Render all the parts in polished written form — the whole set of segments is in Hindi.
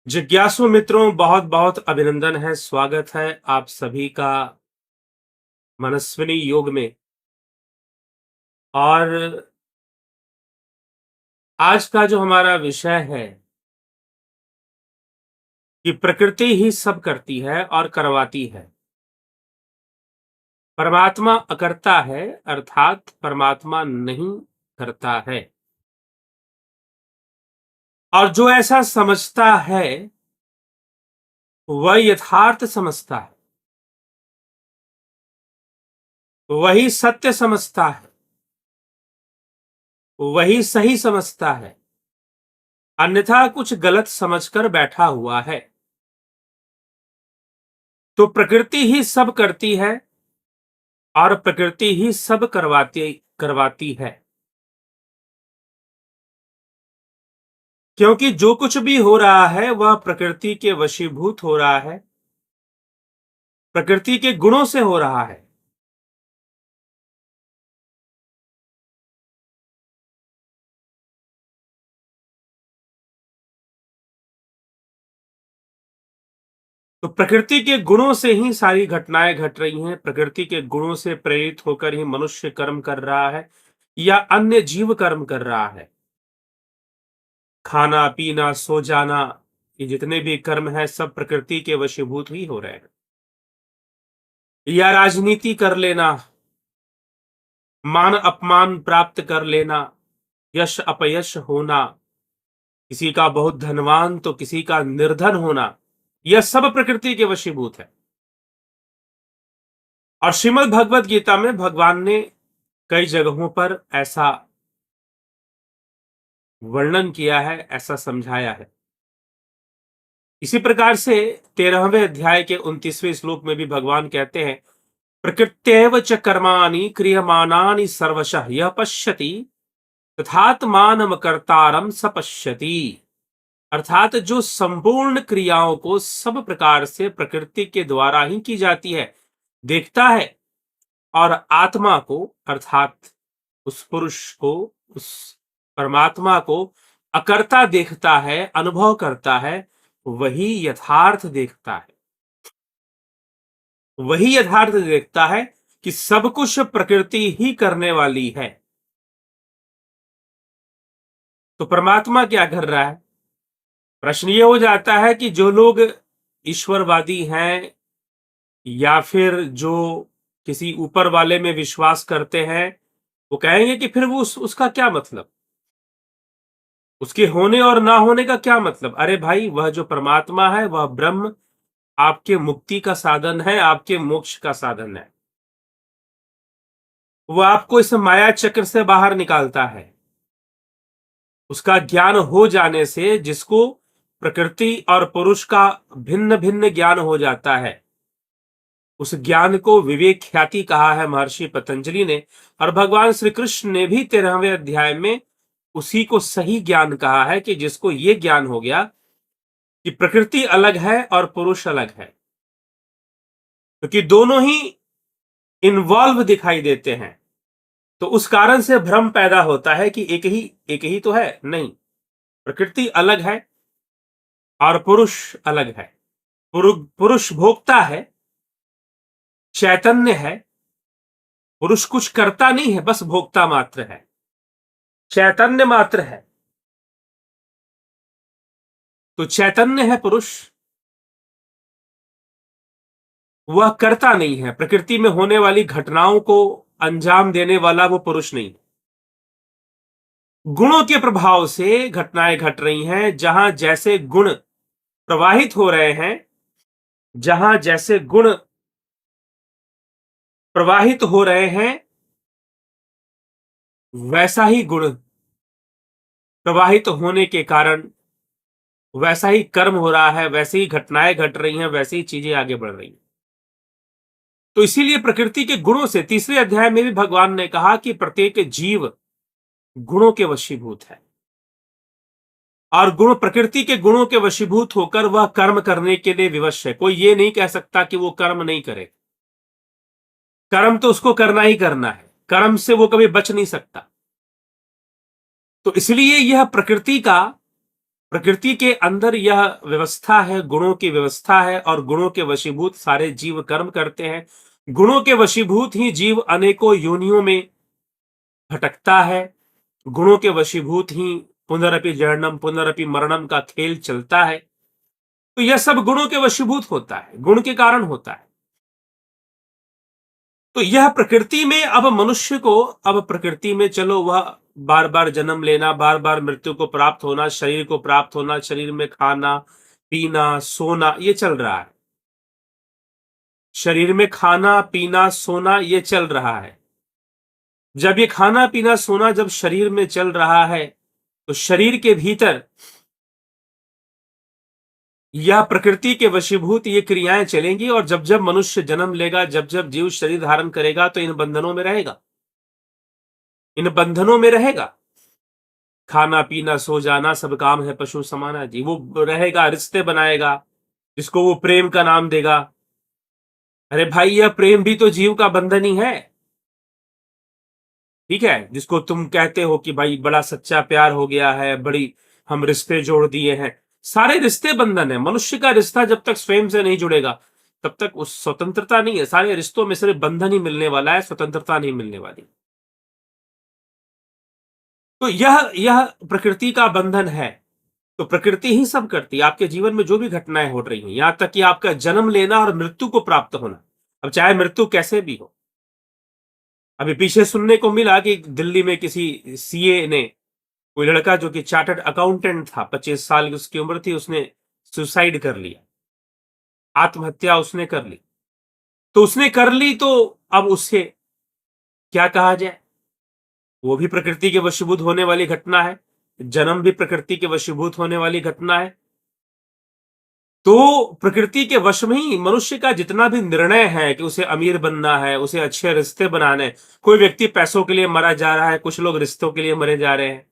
जिज्ञासु मित्रों, बहुत बहुत अभिनंदन है। स्वागत है आप सभी का मनस्विनी योग में। और आज का जो हमारा विषय है कि प्रकृति ही सब करती है और करवाती है। परमात्मा अकर्ता है, अर्थात परमात्मा नहीं करता है। और जो ऐसा समझता है वह यथार्थ समझता है, वही सत्य समझता है, वही सही समझता है। अन्यथा कुछ गलत समझकर बैठा हुआ है। तो प्रकृति ही सब करती है और प्रकृति ही सब करवाती है। क्योंकि जो कुछ भी हो रहा है वह प्रकृति के वशीभूत हो रहा है, प्रकृति के गुणों से हो रहा है। तो प्रकृति के गुणों से ही सारी घटनाएं घट रही हैं। प्रकृति के गुणों से प्रेरित होकर ही मनुष्य कर्म कर रहा है या अन्य जीव कर्म कर रहा है। खाना पीना सो जाना, ये जितने भी कर्म है सब प्रकृति के वशीभूत ही हो रहे हैं। या राजनीति कर लेना, मान अपमान प्राप्त कर लेना, यश अपयश होना, किसी का बहुत धनवान तो किसी का निर्धन होना, यह सब प्रकृति के वशीभूत है। और श्रीमद् भगवत गीता में भगवान ने कई जगहों पर ऐसा वर्णन किया है, ऐसा समझाया है। इसी प्रकार से 13वें अध्याय के 29वें श्लोक में भी भगवान कहते हैं, प्रकृत्यैव च कर्माणि क्रियमाणानि सर्वशः यः पश्यति तथात्मानं कर्तारं स पश्यति। अर्थात जो संपूर्ण क्रियाओं को सब प्रकार से प्रकृति के द्वारा ही की जाती है देखता है, और आत्मा को अर्थात उस पुरुष को, उस परमात्मा को अकर्ता देखता है, अनुभव करता है, वही यथार्थ देखता है। वही यथार्थ देखता है कि सब कुछ प्रकृति ही करने वाली है। तो परमात्मा क्या कर रहा है? प्रश्न ये हो जाता है कि जो लोग ईश्वरवादी हैं या फिर जो किसी ऊपर वाले में विश्वास करते हैं, वो कहेंगे कि फिर वो उसका क्या मतलब, उसके होने और ना होने का क्या मतलब। अरे भाई, वह जो परमात्मा है वह ब्रह्म आपके मुक्ति का साधन है, आपके मोक्ष का साधन है। वह आपको इस माया चक्र से बाहर निकालता है। उसका ज्ञान हो जाने से जिसको प्रकृति और पुरुष का भिन्न भिन्न ज्ञान हो जाता है, उस ज्ञान को विवेक ख्याति कहा है महर्षि पतंजलि ने। और भगवान श्री कृष्ण ने भी 13वें अध्याय में उसी को सही ज्ञान कहा है कि जिसको ये ज्ञान हो गया कि प्रकृति अलग है और पुरुष अलग है, क्योंकि दोनों ही इन्वॉल्व दिखाई देते हैं। तो उस कारण से भ्रम पैदा होता है कि एक ही तो है। नहीं, प्रकृति अलग है और पुरुष अलग है। पुरुष भोक्ता है, चैतन्य है। पुरुष कुछ करता नहीं है, बस भोक्ता मात्र है, चैतन्य मात्र है। तो चैतन्य है पुरुष, वह करता नहीं है। प्रकृति में होने वाली घटनाओं को अंजाम देने वाला वो पुरुष नहीं। गुणों के प्रभाव से घटनाएं घट रही हैं। जहां जैसे गुण प्रवाहित हो रहे हैं, जहां जैसे गुण प्रवाहित हो रहे हैं, वैसा ही गुण प्रवाहित होने के कारण वैसा ही कर्म हो रहा है, वैसी ही घटनाएं घट रही हैं, वैसी ही चीजें आगे बढ़ रही हैं। तो इसीलिए प्रकृति के गुणों से 3रे अध्याय में भी भगवान ने कहा कि प्रत्येक जीव गुणों के वशीभूत है, और गुण प्रकृति के गुणों के वशीभूत होकर वह कर्म करने के लिए विवश है। कोई ये नहीं कह सकता कि वो कर्म नहीं करे। कर्म तो उसको करना ही करना है, कर्म से वो कभी बच नहीं सकता। तो इसलिए यह प्रकृति के अंदर यह व्यवस्था है, गुणों की व्यवस्था है, और गुणों के वशीभूत सारे जीव कर्म करते हैं। गुणों के वशीभूत ही जीव अनेकों योनियों में भटकता है। गुणों के वशीभूत ही पुनरपि जननम पुनरपि मरणम का खेल चलता है। तो यह सब गुणों के वशीभूत होता है, गुण के कारण होता है। तो यह प्रकृति में अब मनुष्य को, अब प्रकृति में चलो वह बार बार जन्म लेना, बार बार मृत्यु को प्राप्त होना, शरीर को प्राप्त होना, शरीर में खाना पीना सोना, ये चल रहा है। शरीर में खाना पीना सोना ये चल रहा है। जब ये खाना पीना सोना जब शरीर में चल रहा है, तो शरीर के भीतर यह प्रकृति के वशीभूत ये क्रियाएं चलेंगी, और जब जब मनुष्य जन्म लेगा, जब जब जीव शरीर धारण करेगा, तो इन बंधनों में रहेगा, इन बंधनों में रहेगा। खाना पीना सो जाना सब काम है पशु समाना जी, वो रहेगा, रिश्ते बनाएगा, जिसको वो प्रेम का नाम देगा। अरे भाई, यह प्रेम भी तो जीव का बंधन ही है, ठीक है। जिसको तुम कहते हो कि भाई बड़ा सच्चा प्यार हो गया है, बड़ी हम रिश्ते जोड़ दिए हैं, सारे रिश्ते बंधन है। मनुष्य का रिश्ता जब तक स्वयं से नहीं जुड़ेगा, तब तक उस स्वतंत्रता नहीं है। सारे रिश्तों में सिर्फ बंधन ही मिलने वाला है, स्वतंत्रता नहीं मिलने वाली। तो यह प्रकृति का बंधन है। तो प्रकृति ही सब करती है। आपके जीवन में जो भी घटनाएं हो रही हैं, यहां तक कि आपका जन्म लेना और मृत्यु को प्राप्त होना, अब चाहे मृत्यु कैसे भी हो। अभी पीछे सुनने को मिला कि दिल्ली में किसी सीए ने, कोई लड़का जो कि चार्टर्ड अकाउंटेंट था, 25 साल की उसकी उम्र थी, उसने सुसाइड कर लिया, आत्महत्या उसने कर ली। तो उसने कर ली, तो अब उससे क्या कहा जाए। वो भी प्रकृति के वशीभूत होने वाली घटना है, जन्म भी प्रकृति के वशीभूत होने वाली घटना है। तो प्रकृति के वश में ही मनुष्य का जितना भी निर्णय है कि उसे अमीर बनना है, उसे अच्छे रिश्ते बनाने, कोई व्यक्ति पैसों के लिए मरा जा रहा है, कुछ लोग रिश्तों के लिए मरे जा रहे हैं,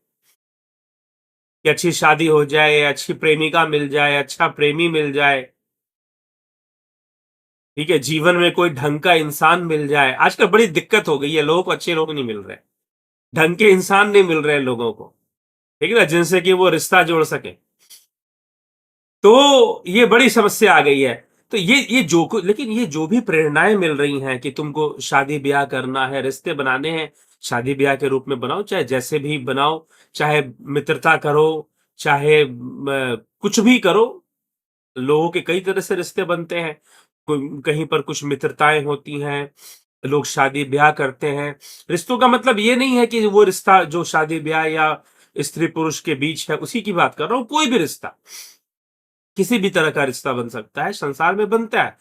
कि अच्छी शादी हो जाए, अच्छी प्रेमिका मिल जाए, अच्छा प्रेमी मिल जाए, ठीक है, जीवन में कोई ढंग का इंसान मिल जाए। आजकल बड़ी दिक्कत हो गई है, लोगों को अच्छे लोग नहीं मिल रहे, ढंग के इंसान नहीं मिल रहे लोगों को, ठीक है ना, जिनसे कि वो रिश्ता जोड़ सके। तो ये बड़ी समस्या आ गई है। तो ये जो कुछ, लेकिन ये जो भी प्रेरणाएं मिल रही हैं कि तुमको शादी ब्याह करना है, रिश्ते बनाने हैं, शादी ब्याह के रूप में बनाओ, चाहे जैसे भी बनाओ, चाहे मित्रता करो, चाहे कुछ भी करो। लोगों के कई तरह से रिश्ते बनते हैं, कहीं पर कुछ मित्रताएं होती हैं, लोग शादी ब्याह करते हैं। रिश्तों का मतलब ये नहीं है कि वो रिश्ता जो शादी ब्याह या स्त्री पुरुष के बीच है उसी की बात कर रहा हूं। कोई भी रिश्ता, किसी भी तरह का रिश्ता बन सकता है, संसार में बनता है।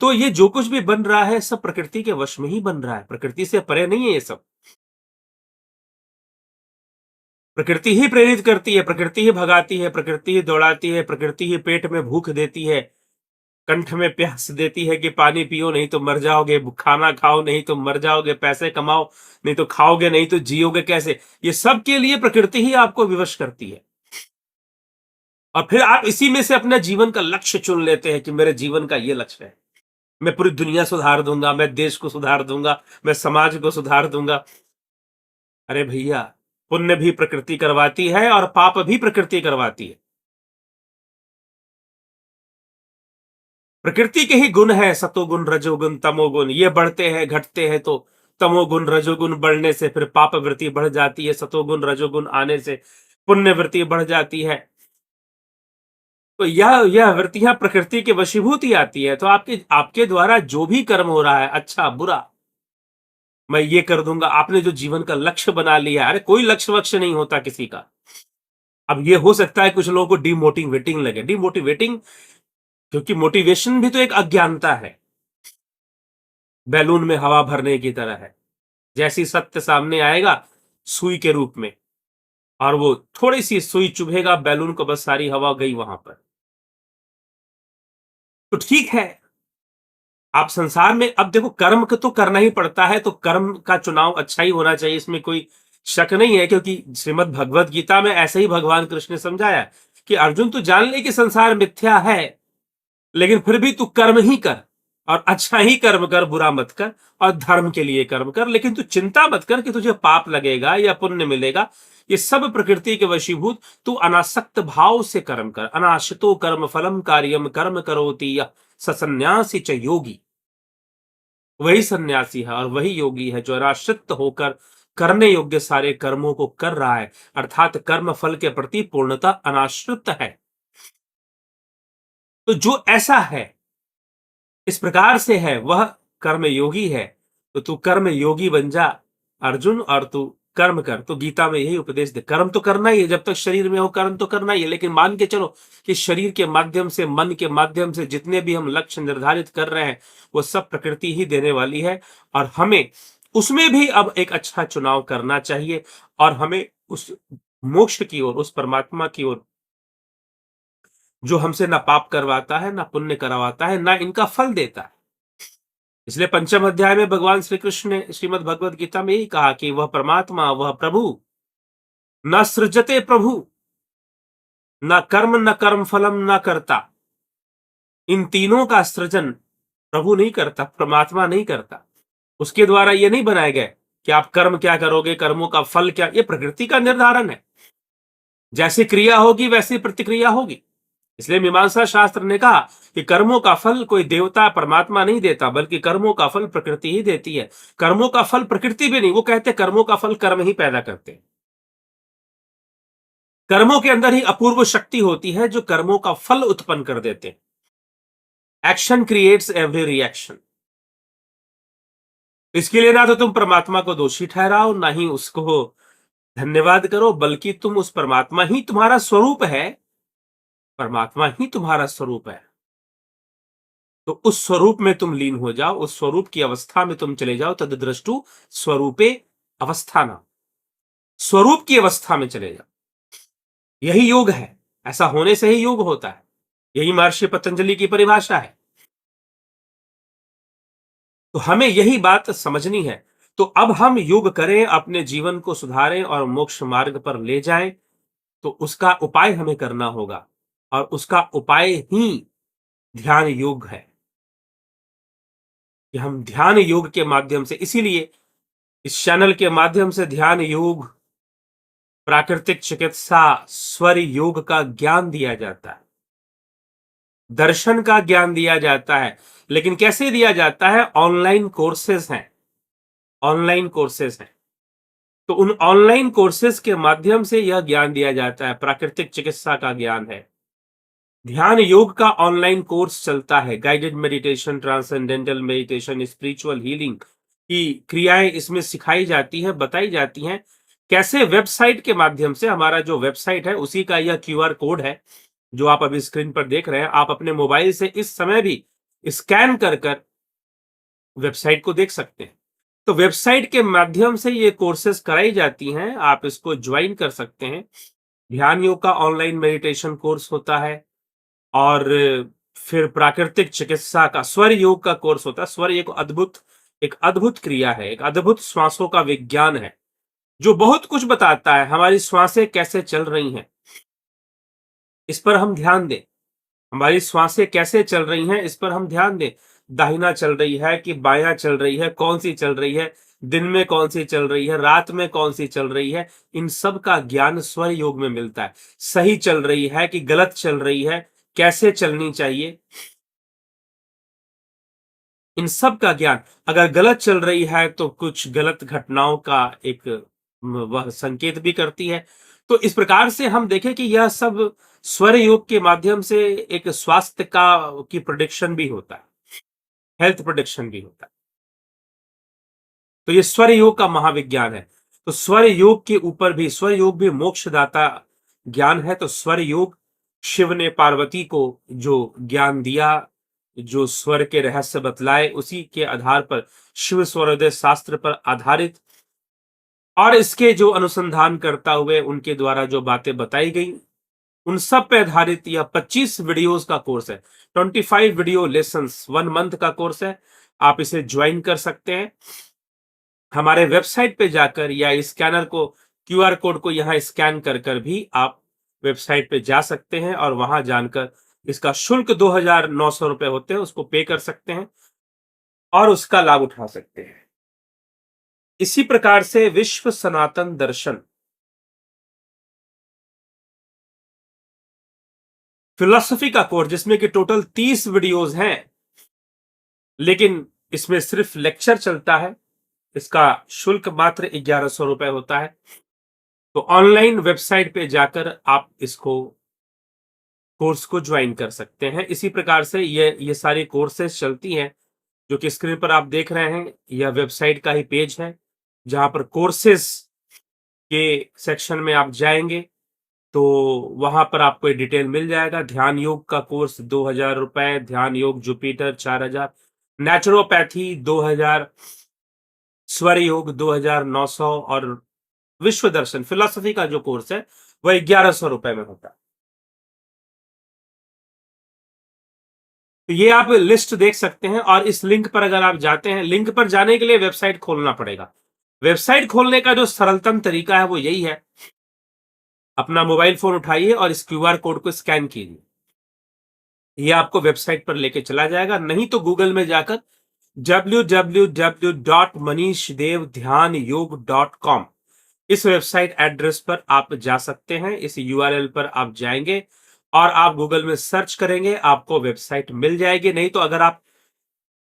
तो ये जो कुछ भी बन रहा है सब प्रकृति के वश में ही बन रहा है, प्रकृति से परे नहीं है ये सब। प्रकृति ही प्रेरित करती है, प्रकृति ही भगाती है, प्रकृति ही दौड़ाती है, प्रकृति ही पेट में भूख देती है, कंठ में प्यास देती है कि पानी पियो नहीं तो मर जाओगे, खाना खाओ नहीं तो मर जाओगे, पैसे कमाओ नहीं तो खाओगे नहीं तो जियोगे कैसे। ये सब के लिए प्रकृति ही आपको विवश करती है, और फिर आप इसी में से अपने जीवन का लक्ष्य चुन लेते हैं कि मेरे जीवन का ये लक्ष्य है, मैं पूरी दुनिया सुधार दूंगा, मैं देश को सुधार दूंगा, मैं समाज को सुधार दूंगा। अरे भैया, पुण्य भी प्रकृति करवाती है और पाप भी प्रकृति करवाती है। प्रकृति के ही गुण है, सतोगुण रजोगुण तमोगुण, ये बढ़ते हैं घटते हैं, तो तमोगुण रजोगुण बढ़ने से फिर पाप वृत्ति बढ़ जाती है, सतोगुण रजोगुण आने से पुण्य वृत्ति बढ़ जाती है। तो यह वृत्तियां प्रकृति के वशीभूत ही आती है। तो आपके आपके द्वारा जो भी कर्म हो रहा है, अच्छा बुरा, मैं ये कर दूंगा, आपने जो जीवन का लक्ष्य बना लिया है, अरे कोई लक्ष्य वक्ष्य नहीं होता किसी का। अब ये हो सकता है कुछ लोगों को डिमोटिवेटिंग लगे, डिमोटिवेटिंग, क्योंकि मोटिवेशन भी तो एक अज्ञानता है, बैलून में हवा भरने की तरह है। जैसी सत्य सामने आएगा सुई के रूप में, और वो थोड़ी सी सुई चुभेगा बैलून को, बस सारी हवा गई वहां पर। तो ठीक है, आप संसार में अब देखो, कर्म को तो करना ही पड़ता है, तो कर्म का चुनाव अच्छा ही होना चाहिए, इसमें कोई शक नहीं है। क्योंकि श्रीमद् भगवत गीता में ऐसे ही भगवान कृष्ण ने समझाया कि अर्जुन तू जान ले कि संसार मिथ्या है, लेकिन फिर भी तू कर्म ही कर, और अच्छा ही कर्म कर, बुरा मत कर, और धर्म के लिए कर्म कर, लेकिन तू चिंता मत कर कि तुझे पाप लगेगा या पुण्य मिलेगा। ये सब प्रकृति के वशीभूत, तू अनासक्त भाव से कर्म कर। अनाशितो कर्म फलम कार्यम कर्म करोति यः स सन्न्यासी च योगी। वही सन्यासी है और वही योगी है जो अनाश्रित होकर करने योग्य सारे कर्मों को कर रहा है, अर्थात कर्म फल के प्रति पूर्णतः अनाश्रित है। तो जो ऐसा है, इस प्रकार से है, वह कर्म योगी है। तो तू कर्म योगी बन जा अर्जुन, और तू कर्म कर। तो गीता में यही उपदेश दे, कर्म तो करना ही है, जब तक शरीर में हो कर्म तो करना ही है। लेकिन मान के चलो कि शरीर के माध्यम से, मन के माध्यम से जितने भी हम लक्ष्य निर्धारित कर रहे हैं, वो सब प्रकृति ही देने वाली है, और हमें उसमें भी अब एक अच्छा चुनाव करना चाहिए, और हमें उस मोक्ष की ओर, उस परमात्मा की ओर, जो हमसे ना पाप करवाता है, ना पुण्य करवाता है, ना इनका फल देता है। इसलिए पंचम अध्याय में भगवान श्री कृष्ण ने श्रीमद् भगवद गीता में यही कहा कि वह परमात्मा, वह प्रभु न सृजते प्रभु, न कर्म न कर्म फलम न करता। इन तीनों का सृजन प्रभु नहीं करता, परमात्मा नहीं करता। उसके द्वारा ये नहीं बनाए गए कि आप कर्म क्या करोगे, कर्मों का फल क्या, ये प्रकृति का निर्धारण है। जैसी क्रिया होगी वैसी प्रतिक्रिया होगी। इसलिए मीमांसा शास्त्र ने कहा कि कर्मों का फल कोई देवता परमात्मा नहीं देता, बल्कि कर्मों का फल प्रकृति ही देती है। कर्मों का फल प्रकृति भी नहीं, वो कहते कर्मों का फल कर्म ही पैदा करते हैं। कर्मों के अंदर ही अपूर्व शक्ति होती है जो कर्मों का फल उत्पन्न कर देते हैं। Action creates every reaction. इसके लिए ना तो तुम परमात्मा को दोषी ठहराओ, ना ही उसको धन्यवाद करो, बल्कि तुम उस परमात्मा ही तुम्हारा स्वरूप है, परमात्मा ही तुम्हारा स्वरूप है। तो उस स्वरूप में तुम लीन हो जाओ, उस स्वरूप की अवस्था में तुम चले जाओ। तद दृष्टु स्वरूपे अवस्थाना, स्वरूप की अवस्था में चले जाओ। यही योग है, ऐसा होने से ही योग होता है। यही महर्षि पतंजलि की परिभाषा है। तो हमें यही बात समझनी है। तो अब हम योग करें, अपने जीवन को सुधारें और मोक्ष मार्ग पर ले जाएं, तो उसका उपाय हमें करना होगा, और उसका उपाय ही ध्यान योग है कि हम ध्यान योग के माध्यम से, इसीलिए इस चैनल के माध्यम से ध्यान योग, प्राकृतिक चिकित्सा, स्वर योग का ज्ञान दिया जाता है, दर्शन का ज्ञान दिया जाता है। लेकिन कैसे दिया जाता है? ऑनलाइन कोर्सेज हैं, ऑनलाइन कोर्सेज हैं। तो उन ऑनलाइन कोर्सेज के माध्यम से यह ज्ञान दिया जाता है, प्राकृतिक चिकित्सा का ज्ञान है। ध्यान योग का ऑनलाइन कोर्स चलता है, guided meditation, transcendental meditation, spiritual healing की क्रियाएं इसमें सिखाई जाती हैं, बताई जाती हैं। कैसे? वेबसाइट के माध्यम से। हमारा जो वेबसाइट है उसी का यह क्यूआर कोड है जो आप अभी स्क्रीन पर देख रहे हैं। आप अपने मोबाइल से इस समय भी स्कैन कर कर वेबसाइट को देख सकते हैं। तो वेबसाइट के माध्यम से ये कोर्सेज कराई जाती हैं, आप इसको ज्वाइन कर सकते हैं। ध्यान योग का ऑनलाइन मेडिटेशन कोर्स होता है, और फिर प्राकृतिक चिकित्सा का, स्वर योग का कोर्स होता है। स्वर एक अद्भुत क्रिया है, एक अद्भुत श्वासों का विज्ञान है जो बहुत कुछ बताता है। हमारी श्वासें कैसे चल रही हैं, इस पर हम ध्यान दें। हमारी श्वासें कैसे चल रही हैं, इस पर हम ध्यान दें। दाहिना चल रही है कि बायां चल रही है, कौन सी चल रही है, दिन में कौन सी चल रही है, रात में कौन सी चल रही है, इन सब का ज्ञान स्वर योग में मिलता है। सही चल रही है कि गलत चल रही है, कैसे चलनी चाहिए, इन सब का ज्ञान। अगर गलत चल रही है तो कुछ गलत घटनाओं का एक वह संकेत भी करती है। तो इस प्रकार से हम देखें कि यह सब स्वर योग के माध्यम से एक स्वास्थ्य का की प्रेडिक्शन भी होता है, हेल्थ प्रेडिक्शन भी होता है। तो ये स्वर योग का महाविज्ञान है। तो स्वर योग के ऊपर भी, स्वर योग भी मोक्षदाता ज्ञान है। तो स्वर योग, शिव ने पार्वती को जो ज्ञान दिया, जो स्वर के रहस्य बतलाए, उसी के आधार पर शिव स्वरोदय शास्त्र पर आधारित, और इसके जो अनुसंधान करता हुए उनके द्वारा जो बातें बताई गई, उन सब पे आधारित यह 25 वीडियोस का कोर्स है। 25 वीडियो लेसन्स 1 मंथ का कोर्स है। आप इसे ज्वाइन कर सकते हैं हमारे वेबसाइट पे जाकर, या स्कैनर को, क्यूआर कोड को यहां स्कैन कर कर भी आप वेबसाइट पे जा सकते हैं, और वहां जानकर इसका शुल्क 2,900 रुपए होते हैं, उसको पे कर सकते हैं। और उसका लाभ उठा सकते हैं। इसी प्रकार से विश्व सनातन दर्शन फिलॉसफी का कोर्स, जिसमें कि टोटल 30 वीडियोस हैं, लेकिन इसमें सिर्फ लेक्चर चलता है। इसका शुल्क मात्र 1100 रुपए होता है। तो ऑनलाइन वेबसाइट पे जाकर आप इसको कोर्स को ज्वाइन कर सकते हैं। इसी प्रकार से ये सारी कोर्सेज चलती हैं, जो कि स्क्रीन पर आप देख रहे हैं। यह वेबसाइट का ही पेज है, जहां पर कोर्सेज के सेक्शन में आप जाएंगे तो वहां पर आपको डिटेल मिल जाएगा। ध्यान योग का कोर्स 2000 रुपए, ध्यान योग जुपिटर 4000, नेचुरोपैथी 2000, स्वर योग 2900 और विश्व दर्शन फिलॉसफी का जो कोर्स है वह 1100 रुपए में होता है। तो ये आप लिस्ट देख सकते हैं, और इस लिंक पर अगर आप जाते हैं, लिंक पर जाने के लिए वेबसाइट खोलना पड़ेगा। वेबसाइट खोलने का जो सरलतम तरीका है वो यही है, अपना मोबाइल फोन उठाइए और इस क्यूआर कोड को स्कैन कीजिए। ये आपको वेबसाइट पर लेके चला जाएगा। नहीं तो गूगल में जाकर www.manishdev.dhyanयोग.com इस वेबसाइट एड्रेस पर आप जा सकते हैं। इस यूआरएल पर आप जाएंगे और आप गूगल में सर्च करेंगे, आपको वेबसाइट मिल जाएगी। नहीं तो अगर आप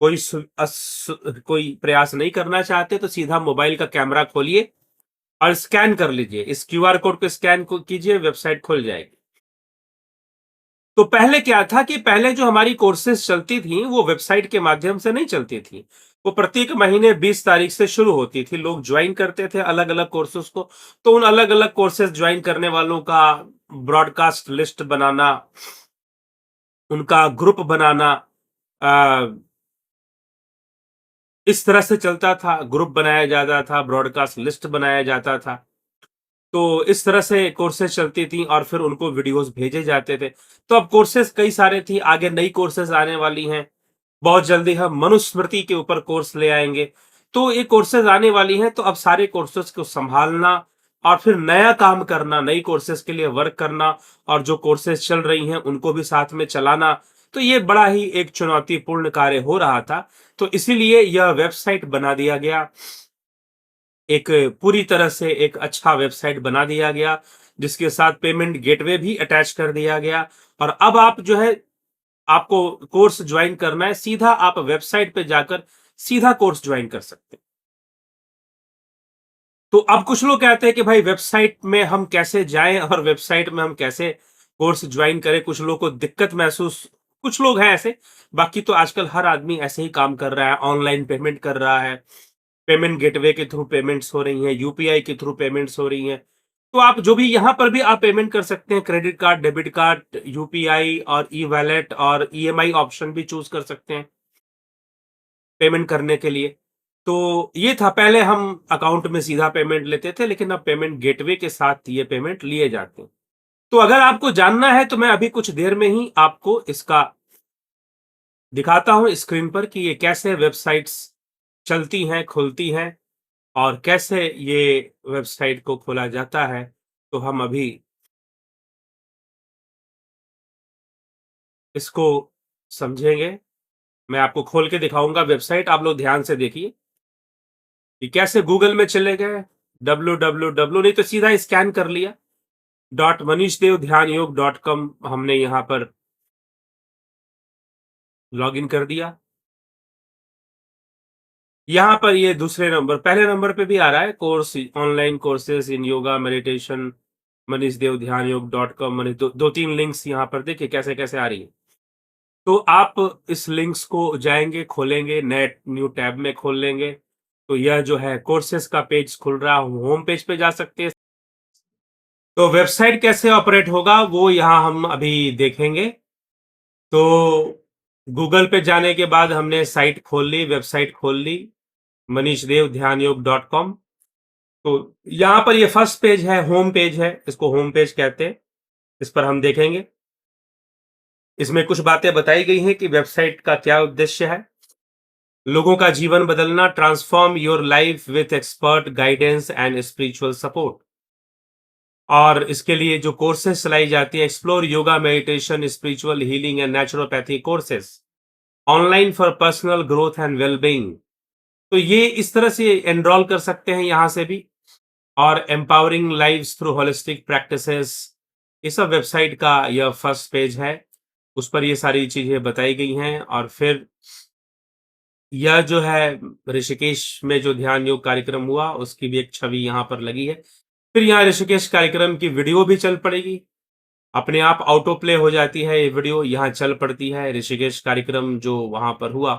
कोई प्रयास नहीं करना चाहते तो सीधा मोबाइल का कैमरा खोलिए और स्कैन कर लीजिए। इस क्यूआर कोड को स्कैन कीजिए, वेबसाइट खुल जाएगी। तो पहले क्या था कि पहले जो हमारी कोर्सेज चलती थी वो वेबसाइट के माध्यम से नहीं चलती थी। वो प्रत्येक महीने 20 तारीख से शुरू होती थी। लोग ज्वाइन करते थे अलग अलग कोर्सेज को। तो उन अलग अलग कोर्सेज ज्वाइन करने वालों का ब्रॉडकास्ट लिस्ट बनाना, उनका ग्रुप बनाना, इस तरह से चलता था। ग्रुप बनाया जाता था, ब्रॉडकास्ट लिस्ट बनाया जाता था। तो इस तरह से कोर्सेज चलती थी और फिर उनको वीडियोस भेजे जाते थे। तो अब कोर्सेज कई सारे थी, आगे नई कोर्सेज आने वाली हैं। बहुत जल्दी हम मनुस्मृति के ऊपर कोर्स ले आएंगे। तो ये कोर्सेज आने वाली हैं, तो अब सारे कोर्सेज को संभालना और फिर नया काम करना, नई कोर्सेज के लिए वर्क करना, और जो कोर्सेज चल रही हैं उनको भी साथ में चलाना, तो ये बड़ा ही एक चुनौतीपूर्ण कार्य हो रहा था। तो इसीलिए यह वेबसाइट बना दिया गया, एक पूरी तरह से एक अच्छा वेबसाइट बना दिया गया, जिसके साथ पेमेंट गेटवे भी अटैच कर दिया गया। और अब आप जो है, आपको कोर्स ज्वाइन करना है, सीधा आप वेबसाइट पे जाकर सीधा कोर्स ज्वाइन कर सकते हैं। तो अब कुछ लोग कहते हैं कि भाई वेबसाइट में हम कैसे जाएं और वेबसाइट में हम कैसे कोर्स ज्वाइन करें। कुछ लोगों को दिक्कत महसूस, कुछ लोग हैं ऐसे, बाकी तो आजकल हर आदमी ऐसे ही काम कर रहा है, ऑनलाइन पेमेंट कर रहा है। पेमेंट गेटवे के थ्रू पेमेंट्स हो रही हैं, यूपीआई के थ्रू पेमेंट्स हो रही हैं। तो आप जो भी यहाँ पर भी आप पेमेंट कर सकते हैं, credit card, debit card, UPI और ई वैलेट और ईएमआई ऑप्शन भी चूज कर सकते हैं पेमेंट करने के लिए। तो ये था, पहले हम अकाउंट में सीधा पेमेंट लेते थे, लेकिन अब पेमेंट गेटवे के साथ ये पेमेंट लिए जाते हैं। तो अगर आपको जानना है तो मैं अभी कुछ देर में ही आपको इसका दिखाता हूं स्क्रीन पर कि ये कैसे वेबसाइट्स चलती हैं, खुलती हैं, और कैसे ये वेबसाइट को खोला जाता है। तो हम अभी इसको समझेंगे। मैं आपको खोल के दिखाऊंगा वेबसाइट, आप लोग ध्यान से देखिए कि कैसे गूगल में चले गए, www नहीं तो सीधा स्कैन कर लिया, .manishdev.dhyanयोग.com हमने यहाँ पर लॉगिन कर दिया। यहाँ पर ये दूसरे नंबर, पहले नंबर पे भी आ रहा है course, online courses in yoga meditation, manishdev.dhyanयोग.com। दो तीन लिंक्स यहाँ पर देखिए कैसे कैसे आ रही है। तो आप इस लिंक्स को जाएंगे, खोलेंगे, नेट न्यू टैब में खोल लेंगे, तो यह जो है कोर्सेज का पेज खुल रहा है। होम पेज पे जा सकते हैं। तो वेबसाइट कैसे ऑपरेट होगा वो यहाँ हम अभी देखेंगे। तो गूगल पे जाने के बाद हमने साइट खोल ली, वेबसाइट खोल ली, manishdev.dhyanयोग.com। तो यहाँ पर ये फर्स्ट पेज है, होम पेज है, इसको होम पेज कहते हैं। इस पर हम देखेंगे, इसमें कुछ बातें बताई गई हैं कि वेबसाइट का क्या उद्देश्य है। लोगों का जीवन बदलना, transform your life with expert guidance and spiritual support. और इसके लिए जो कोर्सेज चलाई जाती है, explore yoga meditation, spiritual healing and naturopathy courses. Online for personal growth and wellbeing. तो ये इस तरह से एनरोल कर सकते हैं यहां से भी। और empowering lives through holistic practices, ये सब वेबसाइट का यह फर्स्ट पेज है, उस पर ये सारी चीजें बताई गई हैं। और फिर यह जो है ऋषिकेश में जो ध्यान योग कार्यक्रम हुआ उसकी भी एक छवि यहाँ पर लगी है। फिर यहाँ ऋषिकेश कार्यक्रम की वीडियो भी चल पड़ेगी, अपने आप ऑटो प्ले हो जाती है ये वीडियो, यहाँ चल पड़ती है। ऋषिकेश कार्यक्रम जो वहां पर हुआ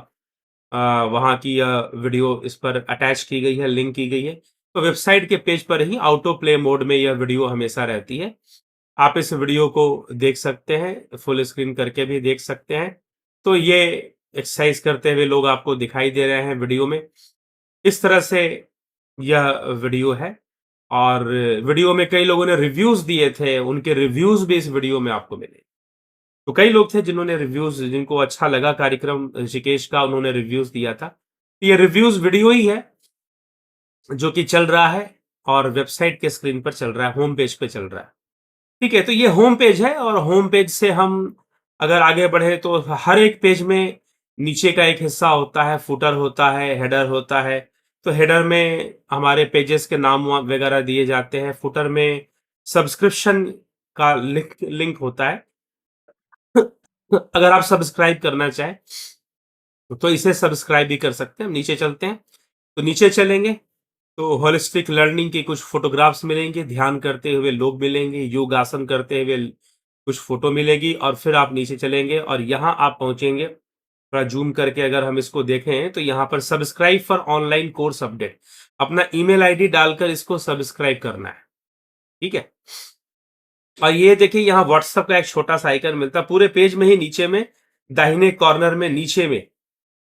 वहां की यह वीडियो इस पर अटैच की गई है, लिंक की गई है। तो वेबसाइट के पेज पर ही ऑटो प्ले मोड में यह वीडियो हमेशा रहती है। आप इस वीडियो को देख सकते हैं, फुल स्क्रीन करके भी देख सकते हैं। तो ये एक्सरसाइज करते हुए लोग आपको दिखाई दे रहे हैं वीडियो में। इस तरह से यह वीडियो है। और वीडियो में कई लोगों ने रिव्यूज दिए थे, उनके रिव्यूज भी इस वीडियो में आपको मिले। तो कई लोग थे जिन्होंने रिव्यूज, जिनको अच्छा लगा कार्यक्रम ऋषिकेश का, उन्होंने रिव्यूज दिया था। ये रिव्यूज वीडियो ही है जो कि चल रहा है और वेबसाइट के स्क्रीन पर चल रहा है, होम पेज पे चल रहा है। ठीक है, तो ये होम पेज है और होम पेज से हम अगर आगे बढ़े तो हर एक पेज में नीचे का एक हिस्सा होता है, फुटर होता है, हेडर होता है। तो हेडर में हमारे पेजेस के नाम वगैरह दिए जाते हैं, फुटर में सब्सक्रिप्शन का लिंक लिंक होता है। अगर आप सब्सक्राइब करना चाहें तो इसे सब्सक्राइब भी कर सकते हैं। हम नीचे चलते हैं, तो नीचे चलेंगे तो होलिस्टिक लर्निंग के कुछ फोटोग्राफ्स मिलेंगे, ध्यान करते हुए लोग मिलेंगे, योगासन करते हुए कुछ फोटो मिलेगी। और फिर आप नीचे चलेंगे और यहाँ आप पहुंचेंगे, थोड़ा जूम करके अगर हम इसको देखें तो यहाँ पर subscribe for online course update, अपना ईमेल आईडी डालकर इसको सब्सक्राइब करना है। ठीक है, और ये देखिए यहाँ व्हाट्सएप का एक छोटा सा आइकन मिलता है पूरे पेज में ही, नीचे में दाहिने कॉर्नर में नीचे में।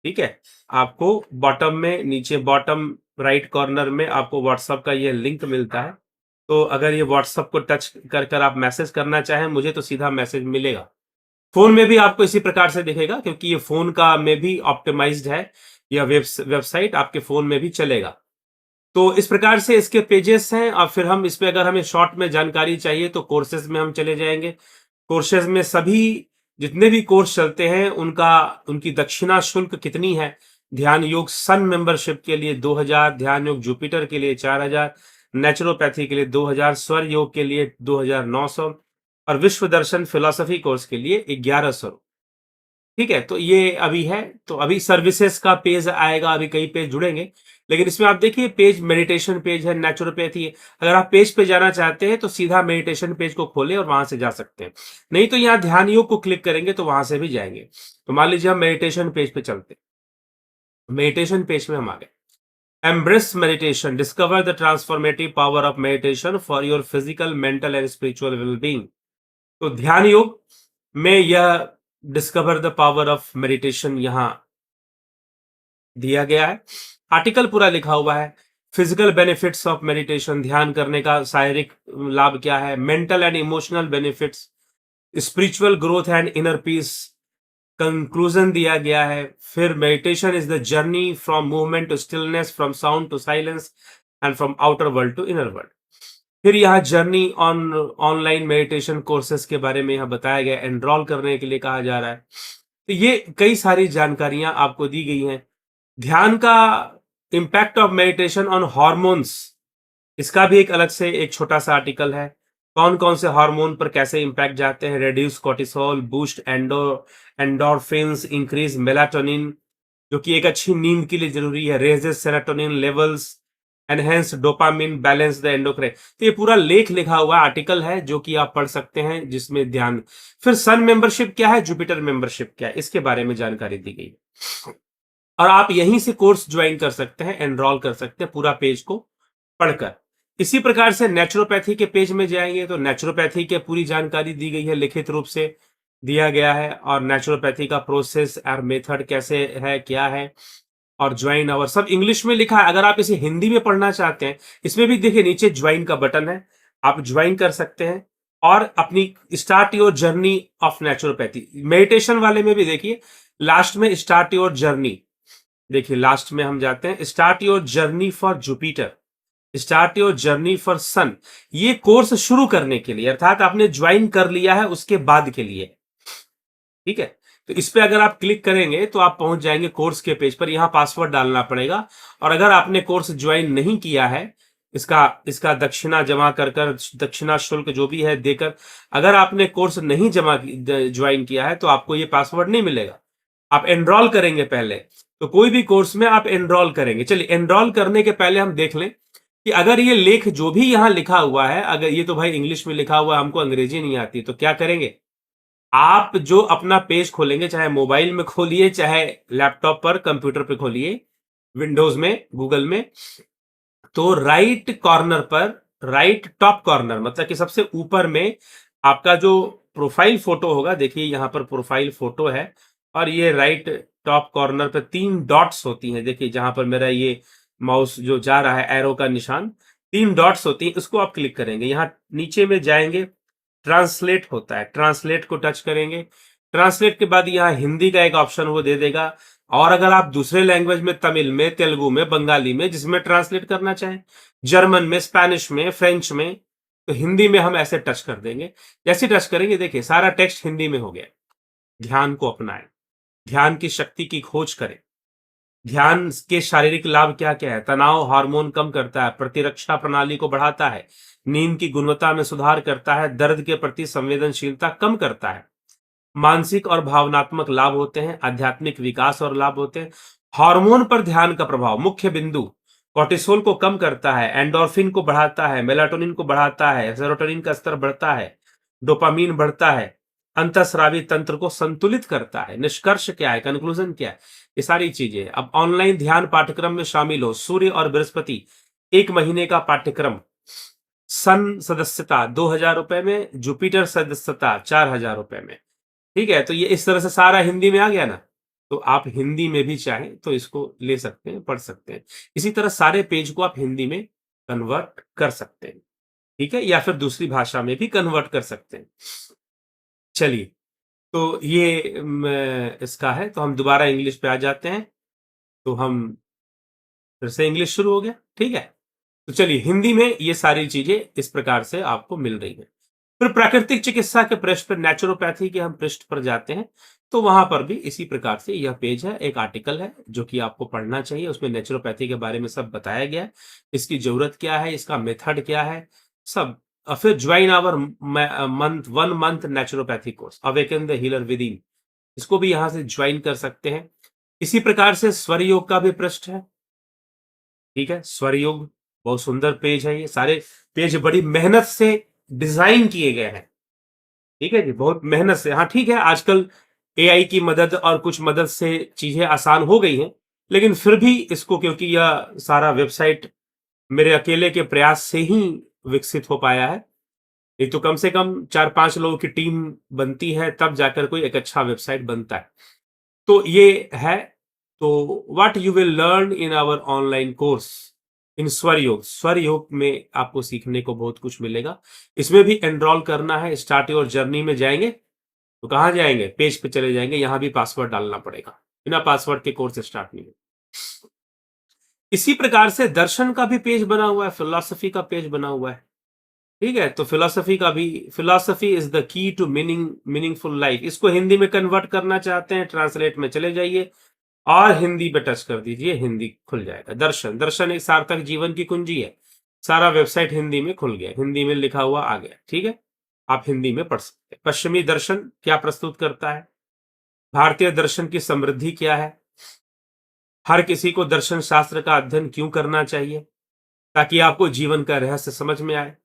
ठीक है, आपको बॉटम में, नीचे बॉटम राइट कॉर्नर में आपको व्हाट्सएप का ये लिंक मिलता है। तो अगर ये व्हाट्सएप को टच कर कर आप मैसेज करना चाहें मुझे, तो सीधा मैसेज मिलेगा। फोन में भी आपको इसी प्रकार से दिखेगा, क्योंकि ये फोन का में भी ऑप्टिमाइज्ड है, यह वेबसाइट आपके फोन में भी चलेगा। तो इस प्रकार से इसके पेजेस हैं। और फिर हम इसमें अगर हमें शॉर्ट में जानकारी चाहिए तो कोर्सेज में हम चले जाएंगे। कोर्सेज में सभी जितने भी कोर्स चलते हैं उनकी दक्षिणा शुल्क कितनी है। ध्यान योग सन मेंबरशिप के लिए 2000, ध्यान योग जुपिटर के लिए 4000, नेचुरोपैथी के लिए 2000, स्वर योग के लिए 2900 और विश्व दर्शन फिलॉसफी कोर्स के लिए 1100। ठीक है, तो ये अभी है। तो अभी सर्विसेज का पेज आएगा, अभी कई पेज जुड़ेंगे। लेकिन इसमें आप देखिए पेज मेडिटेशन पेज है, नेचुरोपैथी है। अगर आप पेज पे जाना चाहते हैं तो सीधा मेडिटेशन पेज को खोलें और वहां से जा सकते हैं, नहीं तो यहाँ ध्यान योग को क्लिक करेंगे तो वहां से भी जाएंगे। तो मान लीजिए हम मेडिटेशन पेज पे चलते हैं, मेडिटेशन पेज में हम आ गए। Embrace meditation, discover the transformative power of meditation for your physical, mental and spiritual wellbeing. तो ध्यान योग में यह discover the power of meditation यहां दिया गया है। आर्टिकल पूरा लिखा हुआ है। फिजिकल बेनिफिट्स ऑफ मेडिटेशन, ध्यान करने का शारीरिक लाभ क्या है, mental and emotional benefits, spiritual growth and inner peace, conclusion दिया गया है। फिर meditation is the journey from movement to stillness, from sound to silence and from outer world to inner world. फिर यहाँ journey on online meditation courses के बारे में यहाँ बताया गया, एनरोल करने के लिए कहा जा रहा है। तो ये कई सारी जानकारियां आपको दी गई हैं। ध्यान का impact of meditation on hormones, इसका भी एक अलग से एक छोटा सा आर्टिकल है। कौन कौन से हार्मोन पर कैसे इंपैक्ट जाते हैं, reduce cortisol, boost endorphins, increase melatonin जो कि एक अच्छी नींद के लिए जरूरी है, raises serotonin levels, enhance dopamine, balance the endocrine. तो ये पूरा लेख लिखा हुआ आर्टिकल है जो कि आप पढ़ सकते हैं, जिसमें ध्यान। फिर सन मेंबरशिप क्या है, जुपिटर मेंबरशिप क्या है, इसके बारे में जानकारी दी गई है। और आप यहीं से कोर्स ज्वाइन कर सकते हैं, एनरोल कर सकते हैं पूरा पेज को पढ़कर। इसी प्रकार से नेचुरोपैथी के पेज में जाएंगे तो नेचुरोपैथी की पूरी जानकारी दी गई है, लिखित रूप से दिया गया है। और नेचुरोपैथी का प्रोसेस और मेथड कैसे है, क्या है, और ज्वाइन आवर सब इंग्लिश में लिखा है। अगर आप इसे हिंदी में पढ़ना चाहते हैं, इसमें भी देखिए नीचे ज्वाइन का बटन है, आप ज्वाइन कर सकते हैं और अपनी start your journey of naturopathy. Meditation वाले में भी देखिए लास्ट में स्टार्ट योर जर्नी, देखिए लास्ट में हम जाते हैं, start your journey for Jupiter, start your journey for sun. ये कोर्स शुरू करने के लिए, अर्थात आपने ज्वाइन कर लिया है उसके बाद के लिए। ठीक है, तो इस पे अगर आप क्लिक करेंगे तो आप पहुंच जाएंगे कोर्स के पेज पर। यहाँ पासवर्ड डालना पड़ेगा, और अगर आपने कोर्स ज्वाइन नहीं किया है, इसका इसका दक्षिणा जमा कर कर, दक्षिणा शुल्क जो भी है देकर, अगर आपने कोर्स नहीं ज्वाइन किया है तो आपको ये पासवर्ड नहीं मिलेगा। आप एनरोल करेंगे पहले, तो कोई भी कोर्स में आप एनरोल करेंगे। चलिए, एनरोल करने के पहले हम देख लें कि अगर ये लेख जो भी यहाँ लिखा हुआ है, अगर ये तो भाई इंग्लिश में लिखा हुआ है, हमको अंग्रेजी नहीं आती, तो क्या करेंगे, आप जो अपना पेज खोलेंगे, चाहे मोबाइल में खोलिए, चाहे लैपटॉप पर, कंप्यूटर पे खोलिए, विंडोज में, गूगल में, तो राइट कॉर्नर पर, राइट टॉप कॉर्नर मतलब कि सबसे ऊपर में आपका जो प्रोफाइल फोटो होगा, देखिए यहां पर प्रोफाइल फोटो है, और ये राइट टॉप कॉर्नर पर 3 डॉट्स होती हैं। देखिए जहां पर मेरा ये माउस जो जा रहा है, एरो का निशान, 3 डॉट्स होती हैं, इसको आप क्लिक करेंगे। यहां नीचे में जाएंगे, ट्रांसलेट होता है, ट्रांसलेट को टच करेंगे। ट्रांसलेट के बाद यहाँ हिंदी का एक ऑप्शन वो दे देगा, और अगर आप दूसरे लैंग्वेज में, तमिल में, तेलुगु में, बंगाली में, जिसमें ट्रांसलेट करना चाहें, जर्मन में, स्पेनिश में, फ्रेंच में, तो हिंदी में हम ऐसे टच कर देंगे। जैसे टच करेंगे, देखिए सारा टेक्स्ट हिंदी में हो गया। ध्यान को अपनाएं, ध्यान की शक्ति की खोज करें। ध्यान के शारीरिक लाभ क्या क्या है? तनाव हार्मोन कम करता है, प्रतिरक्षा प्रणाली को बढ़ाता है, नींद की गुणवत्ता में सुधार करता है, दर्द के प्रति संवेदनशीलता कम करता है, मानसिक और भावनात्मक लाभ होते हैं, आध्यात्मिक विकास और लाभ होते हैं। हार्मोन पर ध्यान का प्रभाव, मुख्य बिंदु, कोर्टिसोल को कम करता है, एंडोर्फिन को बढ़ाता है, मेलाटोनिन को बढ़ाता है, सेरोटोनिन का स्तर बढ़ता है, डोपामीन बढ़ता है, अंतःस्रावी तंत्र को संतुलित करता है। निष्कर्ष क्या है, कंक्लूजन क्या है, ये सारी चीजें। अब ऑनलाइन ध्यान पाठ्यक्रम में शामिल हो। सूर्य और बृहस्पति 1 महीने का पाठ्यक्रम, सन सदस्यता 2,000 रुपए में, जुपिटर सदस्यता 4,000 रुपए में। ठीक है, तो ये इस तरह से सारा हिंदी में आ गया ना, तो आप हिंदी में भी चाहें तो इसको ले सकते हैं, पढ़ सकते हैं। इसी तरह सारे पेज को आप हिंदी में कन्वर्ट कर सकते हैं, ठीक है, या फिर दूसरी भाषा में भी कन्वर्ट कर सकते हैं। चलिए, तो ये इसका है, तो हम दोबारा इंग्लिश पे आ जाते हैं। तो हम फिर से इंग्लिश शुरू हो गया, ठीक है। तो चलिए, हिंदी में ये सारी चीजें इस प्रकार से आपको मिल रही है। फिर प्राकृतिक चिकित्सा के पृष्ठ पर, नेचुरोपैथी के हम पृष्ठ पर जाते हैं, तो वहां पर भी इसी प्रकार से यह पेज है, एक आर्टिकल है जो कि आपको पढ़ना चाहिए। उसमें नेचुरोपैथी के बारे में सब बताया गया है, इसकी जरूरत क्या है, इसका मेथड क्या है, सब। और फिर join our month 1 month naturopathy course, awaken the healer within, इसको भी यहां से ज्वाइन कर सकते हैं। इसी प्रकार से स्वर योग का भी पृष्ठ है, ठीक है। स्वर योग बहुत सुंदर पेज है, ये सारे पेज बड़ी मेहनत से डिजाइन किए गए हैं, ठीक है जी, बहुत मेहनत से। हाँ ठीक है, आजकल एआई की मदद और कुछ मदद से चीजें आसान हो गई हैं, लेकिन फिर भी इसको, क्योंकि यह सारा वेबसाइट मेरे अकेले के प्रयास से ही विकसित हो पाया है, नहीं तो कम से कम 4-5 लोगों की टीम बनती है, तब जाकर कोई एक अच्छा वेबसाइट बनता है। तो ये है, तो what you will learn in our online course in Swara yoga. स्वर योग में आपको सीखने को बहुत कुछ मिलेगा। इसमें भी एनरोल करना है, स्टार्ट योर जर्नी में जाएंगे, तो कहां जाएंगे, पेज पे चले जाएंगे, यहां भी पासवर्ड डालना पड़ेगा, बिना पासवर्ड के कोर्स स्टार्ट नहीं है। इसी प्रकार से दर्शन का भी पेज बना हुआ है, फिलॉसफी का पेज बना हुआ है, ठीक है। तो फिलॉसफी का भी, philosophy is the key to meaningful life, इसको हिंदी में कन्वर्ट करना चाहते हैं, ट्रांसलेट में चले जाइए और हिंदी पे टच कर दीजिए, हिंदी खुल जाएगा। दर्शन, दर्शन एक सार्थक जीवन की कुंजी है, सारा वेबसाइट हिंदी में खुल गया, हिंदी में लिखा हुआ आ गया, ठीक है, आप हिंदी में पढ़ सकते हैं। पश्चिमी दर्शन क्या प्रस्तुत करता है, भारतीय दर्शन की समृद्धि क्या है, हर किसी को दर्शन शास्त्र का अध्ययन क्यों करना चाहिए, ताकि आपको जीवन का रहस्य समझ में आए।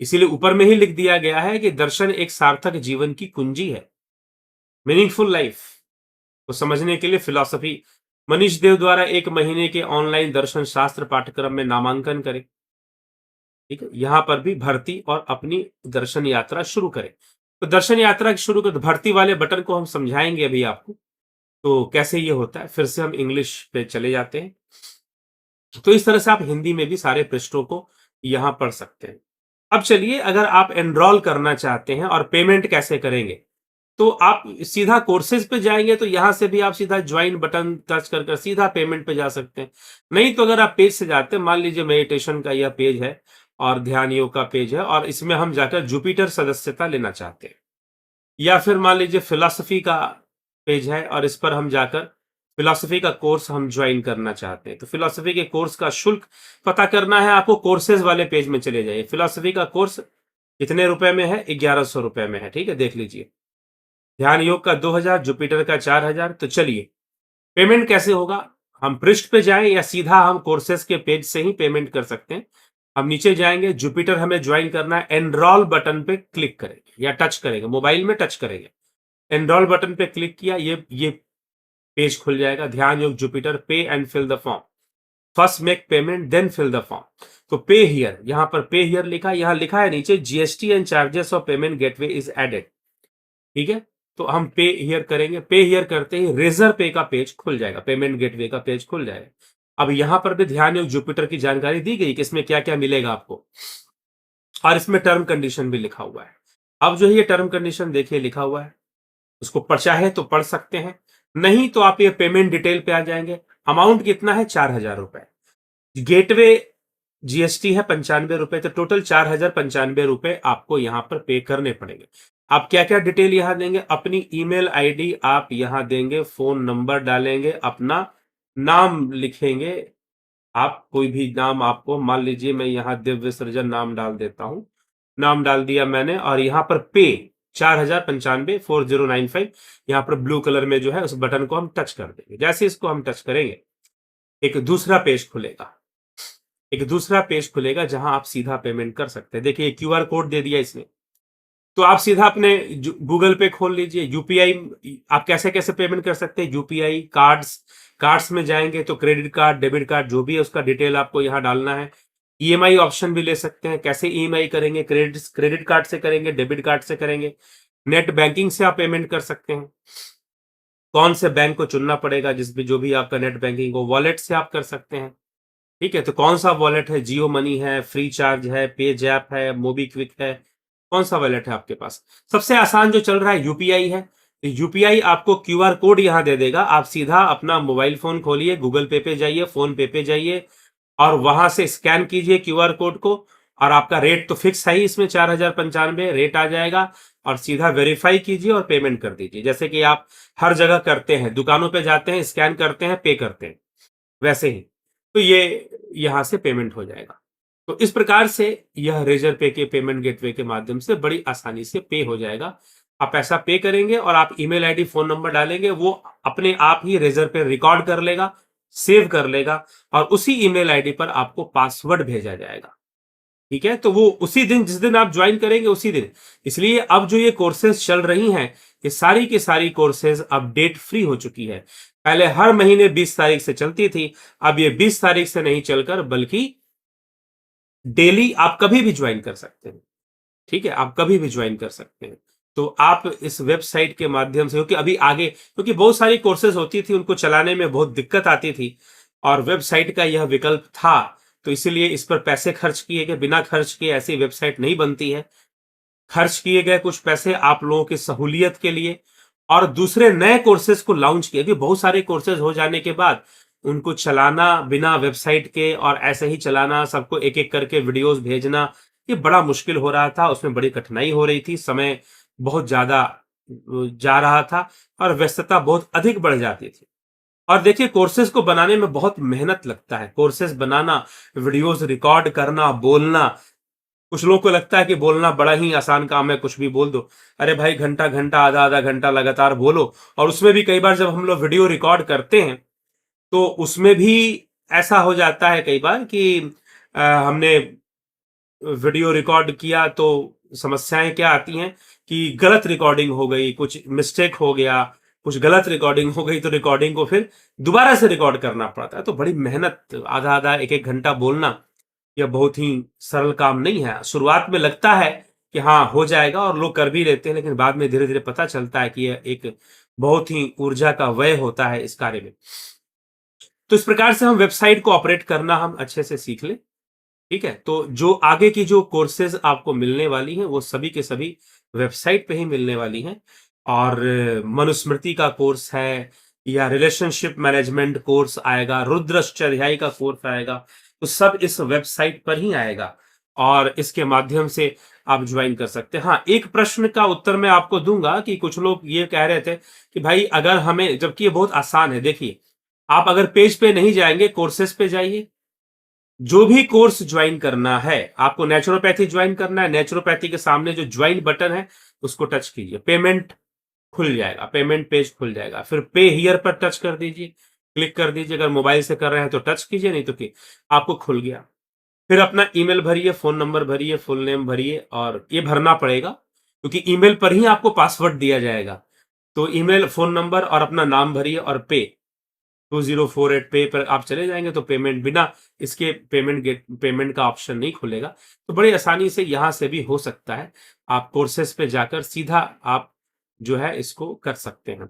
इसीलिए ऊपर में ही लिख दिया गया है कि दर्शन एक सार्थक जीवन की कुंजी है, मीनिंगफुल लाइफ को समझने के लिए फिलॉसफी। मनीष देव द्वारा 1 महीने के ऑनलाइन दर्शन शास्त्र पाठ्यक्रम में नामांकन करें, ठीक है, यहां पर भी भर्ती और अपनी दर्शन यात्रा शुरू करें। तो दर्शन यात्रा शुरू कर, भर्ती वाले बटन को हम समझाएंगे अभी आपको, तो कैसे ये होता है। फिर से हम इंग्लिश पे चले जाते हैं। तो इस तरह से आप हिंदी में भी सारे पृष्ठों को यहां पढ़ सकते हैं। अब चलिए, अगर आप एनरोल करना चाहते हैं और पेमेंट कैसे करेंगे, तो आप सीधा कोर्सेज पे जाएंगे, तो यहां से भी आप सीधा ज्वाइन बटन टच कर सीधा पेमेंट पे जा सकते हैं। नहीं तो अगर आप पेज से जाते हैं, मान लीजिए मेडिटेशन का यह पेज है और ध्यान योग का पेज है, और इसमें हम जाकर जुपिटर सदस्यता लेना चाहते हैं, या फिर मान लीजिए फिलॉसफी का पेज है और इस पर हम जाकर फिलॉसफी का कोर्स हम ज्वाइन करना चाहते हैं। तो फिलॉसफी के कोर्स का शुल्क पता करना है आपको, कोर्सेज वाले पेज में चले जाइए। फिलॉसफी का कोर्स कितने रुपए में है? 1100 रुपए में है। ठीक है, देख लीजिए। ध्यान योग का 2000, जुपिटर का 4000। तो चलिए, पेमेंट कैसे होगा? हम पृष्ठ पे जाएं या सीधा हम कोर्सेज के पेज से ही पेमेंट कर सकते हैं। हम नीचे जाएंगे, जुपिटर हमें ज्वाइन करना है, एनरोल बटन पे क्लिक करेंगे या टच करेंगे, मोबाइल में टच करेंगे। एनरोल बटन पे क्लिक किया, ये पेज खुल जाएगा। ध्यान Yoga Jupiter, pay and fill the form. First make payment then fill the form. तो पे हियर, यहां पर पे हियर लिखा, यहां लिखा है नीचे GST and charges of payment gateway is added. ठीक है, तो हम पे हियर करेंगे। पे हियर करते ही रेजर पे का पेज खुल जाएगा, पेमेंट गेटवे का पेज खुल जाएगा। अब यहां पर भी ध्यान योग जुपिटर की जानकारी दी गई कि इसमें क्या क्या मिलेगा आपको, और इसमें टर्म कंडीशन भी लिखा हुआ है। अब जो है ये टर्म कंडीशन देखिए लिखा हुआ है, उसको चाहे तो पढ़ सकते हैं, नहीं तो आप ये पेमेंट डिटेल पे आ जाएंगे। अमाउंट कितना है? 4000 रुपए। गेटवे जीएसटी है 95 रुपए, तो टोटल 4095 रुपए आपको यहां पर पे करने पड़ेंगे। आप क्या क्या डिटेल यहां देंगे? अपनी ईमेल आईडी आप यहां देंगे, फोन नंबर डालेंगे, अपना नाम लिखेंगे। आप कोई भी नाम, आपको मान लीजिए मैं यहां दिव्य सृजन नाम डाल देता हूं, नाम डाल दिया मैंने, और यहां पर पे 4095 4095, यहां पर ब्लू कलर में जो है उस बटन को हम टच कर देंगे। जैसे इसको हम टच करेंगे, एक दूसरा पेज खुलेगा, एक दूसरा पेज खुलेगा जहां आप सीधा पेमेंट कर सकते हैं। देखिए क्यूआर कोड दे दिया इसने, तो आप सीधा अपने गूगल पे खोल लीजिए। यूपीआई आप कैसे कैसे पेमेंट कर सकते हैं? यूपीआई, कार्ड्स में जाएंगे तो क्रेडिट कार्ड, डेबिट कार्ड, जो भी है उसका डिटेल आपको यहाँ डालना है। ईएमआई ऑप्शन भी ले सकते हैं। कैसे ईएमआई करेंगे? क्रेडिट कार्ड से करेंगे, डेबिट कार्ड से करेंगे, नेट बैंकिंग से आप पेमेंट कर सकते हैं। कौन से बैंक को चुनना पड़ेगा? जिस भी जो भी आपका नेट बैंकिंग हो, वॉलेट से आप कर सकते हैं। ठीक है, तो कौन सा वॉलेट है? जियो मनी है, फ्री चार्ज है, पेजैप है, मोबीक्विक है, कौन सा वॉलेट है आपके पास? सबसे आसान जो चल रहा है यूपीआई है। तो यूपीआई आपको क्यूआर कोड यहां दे देगा। आप सीधा अपना मोबाइल फोन खोलिए, गूगल पे पे जाइए, फोन पे जाइए, और वहां से स्कैन कीजिए क्यूआर कोड को, और आपका रेट तो फिक्स है ही, इसमें 4095 रेट आ जाएगा, और सीधा वेरीफाई कीजिए और पेमेंट कर दीजिए। जैसे कि आप हर जगह करते हैं, दुकानों पे जाते हैं, स्कैन करते हैं, पे करते हैं, वैसे ही। तो ये यहां से पेमेंट हो जाएगा। तो इस प्रकार से यह रेजर पे के पेमेंट गेटवे के माध्यम से बड़ी आसानी से पे हो जाएगा। आप पैसा पे करेंगे और आप ईमेल आईडी, फोन नंबर डालेंगे, वो अपने आप ही रेजर पे रिकॉर्ड कर लेगा, सेव कर लेगा, और उसी ईमेल आईडी पर आपको पासवर्ड भेजा जाएगा। ठीक है, तो वो उसी दिन, जिस दिन आप ज्वाइन करेंगे उसी दिन। इसलिए अब जो ये कोर्सेज चल रही हैं, ये सारी की सारी कोर्सेज अब डेट फ्री हो चुकी है। पहले हर महीने 20 तारीख से चलती थी, अब ये 20 तारीख से नहीं चलकर बल्कि डेली आप कभी भी ज्वाइन कर सकते हैं। ठीक है, आप कभी भी ज्वाइन कर सकते हैं। तो आप इस वेबसाइट के माध्यम से, क्योंकि अभी आगे, क्योंकि बहुत सारी कोर्सेज होती थी, उनको चलाने में बहुत दिक्कत आती थी, और वेबसाइट का यह विकल्प था, तो इसीलिए इस पर पैसे खर्च किए गए। बिना खर्च किए ऐसी वेबसाइट नहीं बनती है। खर्च किए गए कुछ पैसे आप लोगों की सहूलियत के लिए, और दूसरे नए कोर्सेज को लॉन्च किए, क्योंकि बहुत सारे कोर्सेज हो जाने के बाद उनको चलाना बिना वेबसाइट के, और ऐसे ही चलाना, सबको एक एक करके वीडियोस भेजना, ये बड़ा मुश्किल हो रहा था। उसमें बड़ी कठिनाई हो रही थी, समय बहुत ज्यादा जा रहा था, और व्यस्तता बहुत अधिक बढ़ जाती थी। और देखिए, कोर्सेज को बनाने में बहुत मेहनत लगता है। कोर्सेज बनाना, वीडियोस रिकॉर्ड करना, बोलना, कुछ लोगों को लगता है कि बोलना बड़ा ही आसान काम है, कुछ भी बोल दो। अरे भाई, घंटा घंटा, आधा आधा घंटा लगातार बोलो। और उसमें भी कई बार जब हम लोग वीडियो रिकॉर्ड करते हैं, तो उसमें भी ऐसा हो जाता है कई बार कि हमने वीडियो रिकॉर्ड किया तो समस्याएं क्या आती हैं कि गलत रिकॉर्डिंग हो गई, कुछ मिस्टेक हो गया, कुछ गलत रिकॉर्डिंग हो गई, तो रिकॉर्डिंग को फिर दोबारा से रिकॉर्ड करना पड़ता है। तो बड़ी मेहनत, आधा आधा एक एक घंटा बोलना, यह बहुत ही सरल काम नहीं है। शुरुआत में लगता है कि हाँ हो जाएगा, और लोग कर भी लेते हैं, लेकिन बाद में धीरे धीरे पता चलता है कि यह एक बहुत ही ऊर्जा का व्यय होता है इस कार्य में। तो इस प्रकार से हम वेबसाइट को ऑपरेट करना हम अच्छे से सीख लें। ठीक है, तो जो आगे की जो कोर्सेज आपको मिलने वाली हैं, वो सभी के सभी वेबसाइट पे ही मिलने वाली हैं। और मनुस्मृति का कोर्स है, या रिलेशनशिप मैनेजमेंट कोर्स आएगा, रुद्राष्टध्यायी का कोर्स आएगा, तो सब इस वेबसाइट पर ही आएगा। और इसके माध्यम से आप ज्वाइन कर सकते हैं। हाँ, एक प्रश्न का उत्तर मैं आपको दूंगा कि कुछ लोग ये कह रहे थे कि भाई अगर हमें, जबकि ये बहुत आसान है, देखिए आप अगर पेज पे नहीं जाएंगे, कोर्सेस पे जाइए, जो भी कोर्स ज्वाइन करना है, आपको नेचुरोपैथी ज्वाइन करना है, नेचुरोपैथी के सामने जो ज्वाइन बटन है उसको टच कीजिए, पेमेंट खुल जाएगा, पेमेंट पेज खुल जाएगा, फिर पे हियर पर टच कर दीजिए, क्लिक कर दीजिए, अगर मोबाइल से कर रहे हैं तो टच कीजिए, नहीं तो कि आपको खुल गया। फिर अपना ईमेल भरिए, फोन नंबर भरिए, फुल नेम भरिए, और ये भरना पड़ेगा क्योंकि ईमेल पर ही आपको पासवर्ड दिया जाएगा। तो ईमेल, फोन नंबर और अपना नाम भरिए और पे 2048 पे पर आप चले जाएंगे तो पेमेंट, बिना इसके पेमेंट का ऑप्शन नहीं खुलेगा। तो बड़ी आसानी से यहां से भी हो सकता है, आप कोर्सेस पे जाकर सीधा आप जो है इसको कर सकते हैं।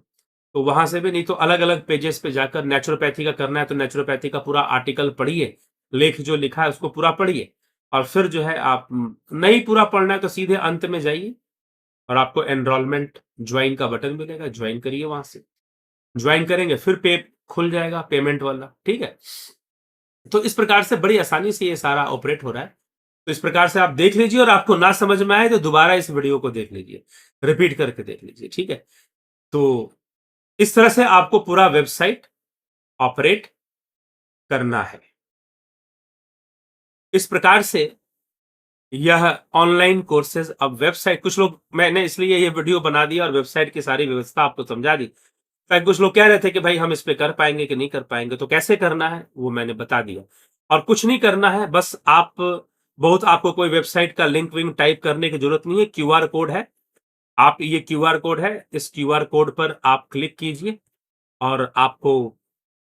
तो वहां से भी, नहीं तो अलग अलग पेजेस पे जाकर, नेचुरोपैथी का करना है तो नेचुरोपैथी का पूरा आर्टिकल पढ़िए, लेख जो लिखा है उसको पूरा पढ़िए, और फिर जो है आप नहीं पूरा पढ़ना है तो सीधे अंत में जाइए और आपको एनरोलमेंट ज्वाइन का बटन मिलेगा, ज्वाइन करिए, वहां से ज्वाइन करेंगे फिर पे खुल जाएगा, पेमेंट वाला, ठीक है। तो इस प्रकार से बड़ी आसानी से ये सारा ऑपरेट हो रहा है। तो इस प्रकार से आप देख लीजिए, और आपको ना समझ में आए तो दोबारा इस वीडियो को देख लीजिए, रिपीट करके देख लीजिए, ठीक है। तो इस तरह से आपको पूरा वेबसाइट ऑपरेट करना है। इस प्रकार से यह ऑनलाइन कोर्सेज, अब वेबसाइट, कुछ लोग, मैंने इसलिए ये वीडियो बना दिया और वेबसाइट की सारी व्यवस्था आपको समझा दी, ताकि कुछ लोग कह रहे थे कि भाई हम इस पे कर पाएंगे कि नहीं कर पाएंगे, तो कैसे करना है वो मैंने बता दिया। और कुछ नहीं करना है, बस आपको कोई वेबसाइट का लिंक विंक टाइप करने की जरूरत नहीं है, क्यूआर कोड है, आप ये क्यूआर कोड है, इस क्यूआर कोड पर आप क्लिक कीजिए और आपको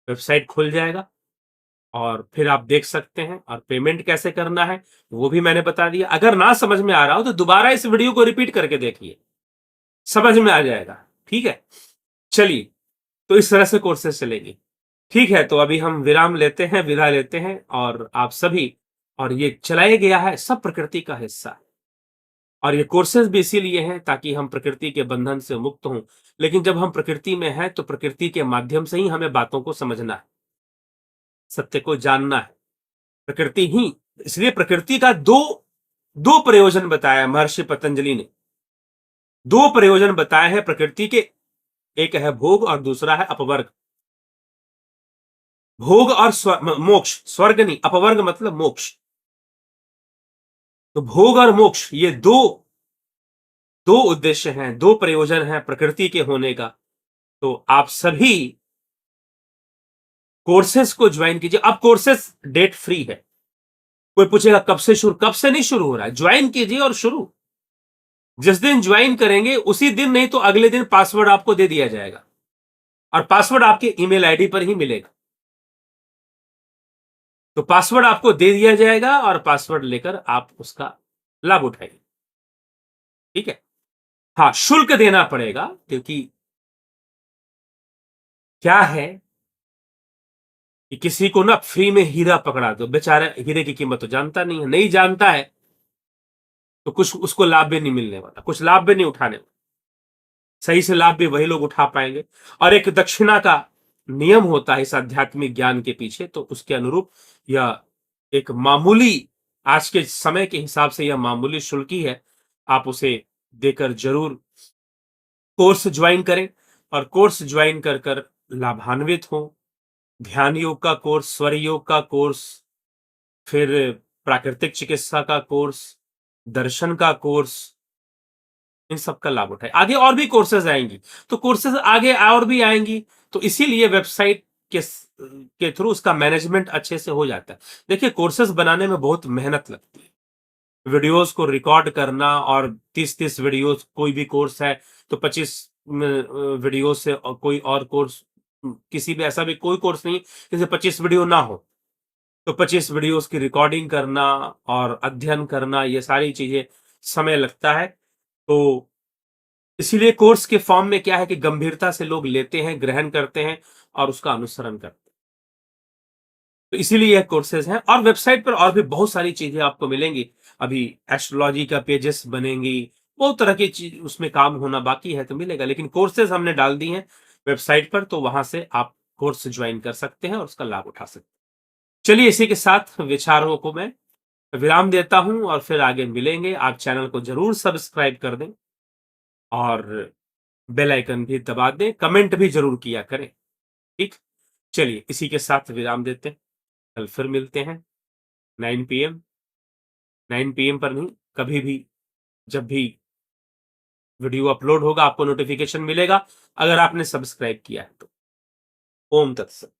वेबसाइट खुल जाएगा, और फिर आप देख सकते हैं, और पेमेंट कैसे करना है वो भी मैंने बता दिया। अगर ना समझ में आ रहा हो तो दोबारा इस वीडियो को रिपीट करके देखिए, समझ में आ जाएगा, ठीक है। चलिए, तो इस तरह से कोर्सेज चलेंगे, ठीक है। तो अभी हम विराम लेते हैं, विदा लेते हैं, और आप सभी, और ये चलाया गया है सब प्रकृति का हिस्सा है, और ये कोर्सेज भी इसीलिए हैं ताकि हम प्रकृति के बंधन से मुक्त हों। लेकिन जब हम प्रकृति में हैं तो प्रकृति के माध्यम से ही हमें बातों को समझना है, सत्य को जानना है, प्रकृति ही। इसलिए प्रकृति का दो दो प्रयोजन बताया महर्षि पतंजलि ने, दो प्रयोजन बताए हैं प्रकृति के, एक है भोग और दूसरा है अपवर्ग। भोग और मोक्ष, स्वर्ग नहीं, अपवर्ग मतलब मोक्ष। तो भोग और मोक्ष, ये दो दो उद्देश्य हैं, दो प्रयोजन हैं प्रकृति के होने का। तो आप सभी कोर्सेस को ज्वाइन कीजिए। अब कोर्सेस डेट फ्री है। कोई पूछेगा कब से शुरू, कब से नहीं शुरू हो रहा है, ज्वाइन कीजिए और शुरू। जिस दिन ज्वाइन करेंगे उसी दिन, नहीं तो अगले दिन पासवर्ड आपको दे दिया जाएगा, और पासवर्ड आपके ईमेल आईडी पर ही मिलेगा। तो पासवर्ड आपको दे दिया जाएगा और पासवर्ड लेकर आप उसका लाभ उठाइए, ठीक है। हाँ, शुल्क देना पड़ेगा, क्योंकि क्या है कि किसी को ना फ्री में हीरा पकड़ा दो, बेचारा हीरे की कीमत तो जानता नहीं है, नहीं जानता है, तो कुछ उसको लाभ भी नहीं मिलने वाला, कुछ लाभ भी नहीं उठाने वाला। सही से लाभ भी वही लोग उठा पाएंगे। और एक दक्षिणा का नियम होता है इस आध्यात्मिक ज्ञान के पीछे, तो उसके अनुरूप यह एक मामूली, आज के समय के हिसाब से यह मामूली शुल्क ही है। आप उसे देकर जरूर कोर्स ज्वाइन करें, और कोर्स ज्वाइन कर कर लाभान्वित हो। ध्यान योग का कोर्स, स्वर योग का कोर्स, फिर प्राकृतिक चिकित्सा का कोर्स, दर्शन का कोर्स, इन सब का लाभ उठाए। आगे और भी कोर्सेज आएंगी, तो कोर्सेज आगे और भी आएंगी, तो इसीलिए वेबसाइट के थ्रू उसका मैनेजमेंट अच्छे से हो जाता है। देखिए, कोर्सेज बनाने में बहुत मेहनत लगती है, वीडियोस को रिकॉर्ड करना, और 30-30 वीडियोस, कोई भी कोर्स है तो 25 वीडियो से, और कोई और कोर्स, किसी भी ऐसा भी कोई कोर्स नहीं जिसे 25 वीडियो ना हो, तो 25 वीडियोस की रिकॉर्डिंग करना और अध्ययन करना, ये सारी चीजें समय लगता है। तो इसीलिए कोर्स के फॉर्म में क्या है कि गंभीरता से लोग लेते हैं, ग्रहण करते हैं और उसका अनुसरण करते हैं। तो इसीलिए यह कोर्सेज हैं, और वेबसाइट पर और भी बहुत सारी चीजें आपको मिलेंगी। अभी एस्ट्रोलॉजी का पेजेस बनेंगी, बहुत तरह की चीज उसमें काम होना बाकी है, तो मिलेगा। लेकिन कोर्सेज हमने डाल दी हैं वेबसाइट पर, तो वहां से आप कोर्स ज्वाइन कर सकते हैं और उसका लाभ उठा सकते हैं। चलिए, इसी के साथ विचारों को मैं विराम देता हूं और फिर आगे मिलेंगे। आप चैनल को जरूर सब्सक्राइब कर दें और बेल आइकन भी दबा दें, कमेंट भी जरूर किया करें। ठीक, चलिए इसी के साथ विराम देते हैं। कल फिर मिलते हैं 9 PM, 9 PM पर नहीं, कभी भी, जब भी वीडियो अपलोड होगा आपको नोटिफिकेशन मिलेगा, अगर आपने सब्सक्राइब किया है तो। ओम तत्सत।